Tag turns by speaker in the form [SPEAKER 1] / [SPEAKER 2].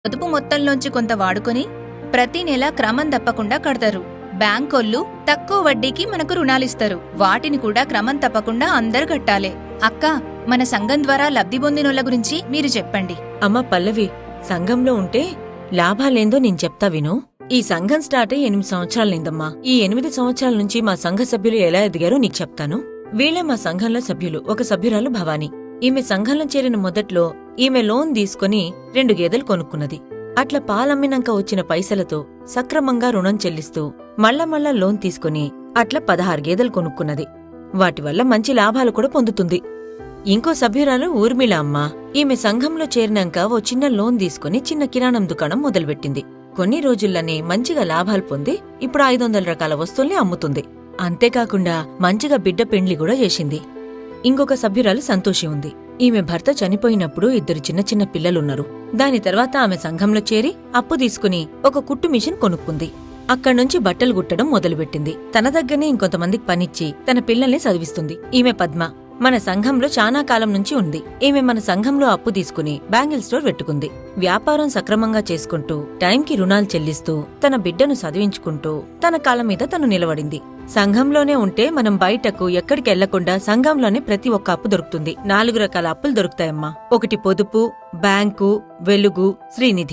[SPEAKER 1] పొదుపు మొత్తంలోంచి కొంత వాడుకొని ప్రతి నెల క్రమం తప్పకుండా కడతారు. బ్యాంకోళ్ళు తక్కువ వడ్డీకి మనకు రుణాలిస్తారు. వాటిని కూడా క్రమం తప్పకుండా అందరూ కట్టాలే. అక్క, మన సంఘం ద్వారా లబ్ధి పొందినోళ్ల గురించి మీరు చెప్పండి.
[SPEAKER 2] అమ్మ పల్లవి, సంఘంలో ఉంటే లాభాలేందో నేను చెప్తా విను. ఈ సంఘం స్టార్ట్ అయ్యి 8 సంవత్సరాలైందమ్మా. ఈ 8 సంవత్సరాల నుంచి మా సంఘ సభ్యులు ఎలా ఎదిగారో నీకు చెప్తాను. వీళ్లే మా సంఘంలో సభ్యులు. ఒక సభ్యురాలు భవాని. ఈమె సంఘంలో చేరిన మొదట్లో ఈమె లోన్ తీసుకుని 2 గేదెలు కొనుక్కున్నది. అట్లా పాలమ్మినాక వచ్చిన పైసలతో సక్రమంగా రుణం చెల్లిస్తూ మళ్ళా లోన్ తీసుకుని అట్లా 16 గేదెలు కొనుక్కున్నది. వాటి వల్ల మంచి లాభాలు కూడా పొందుతుంది. ఇంకో సభ్యురాలు ఊర్మిళ అమ్మ. ఈమె సంఘంలో చేరినాక ఓ చిన్న లోన్ తీసుకుని చిన్న కిరాణం దుకాణం మొదలుపెట్టింది. కొన్ని రోజుల్లోనే మంచిగా లాభాలు పొంది ఇప్పుడు 500 రకాల వస్తువుల్ని అమ్ముతుంది. అంతేకాకుండా మంచిగా బిడ్డ పెండ్లి కూడా చేసింది. ఇంకొక సభ్యురాలు సంతోషి ఉంది. ఈమె భర్త చనిపోయినప్పుడు 2 చిన్న పిల్లలున్నారు. దాని తర్వాత ఆమె సంఘంలో చేరి అప్పు తీసుకుని ఒక కుట్టు మిషన్ కొనుక్కుంది. అక్కడ్నుంచి బట్టలు గుట్టడం మొదలుపెట్టింది. తన దగ్గరనే ఇంకొంతమందికి పనిచ్చి తన పిల్లల్ని చదివిస్తుంది. ఈమె పద్మ మన సంఘంలో చానా కాలం నుంచి ఉంది. ఈమె మన సంఘంలో అప్పు తీసుకుని బ్యాంగిల్ స్టోర్ పెట్టుకుంది. వ్యాపారం సక్రమంగా చేసుకుంటూ టైంకి రుణాలు చెల్లిస్తూ తన బిడ్డను చదివించుకుంటూ తన కాళ్ళ మీద తను నిలబడింది. సంఘంలోనే ఉంటే మనం బయటకు ఎక్కడికి వెళ్లకుండా సంఘంలోనే ప్రతి ఒక్క అప్పు దొరుకుతుంది. 4 రకాల అప్పులు దొరుకుతాయమ్మా. ఒకటి పొదుపు, బ్యాంకు, వెలుగు, శ్రీనిధి.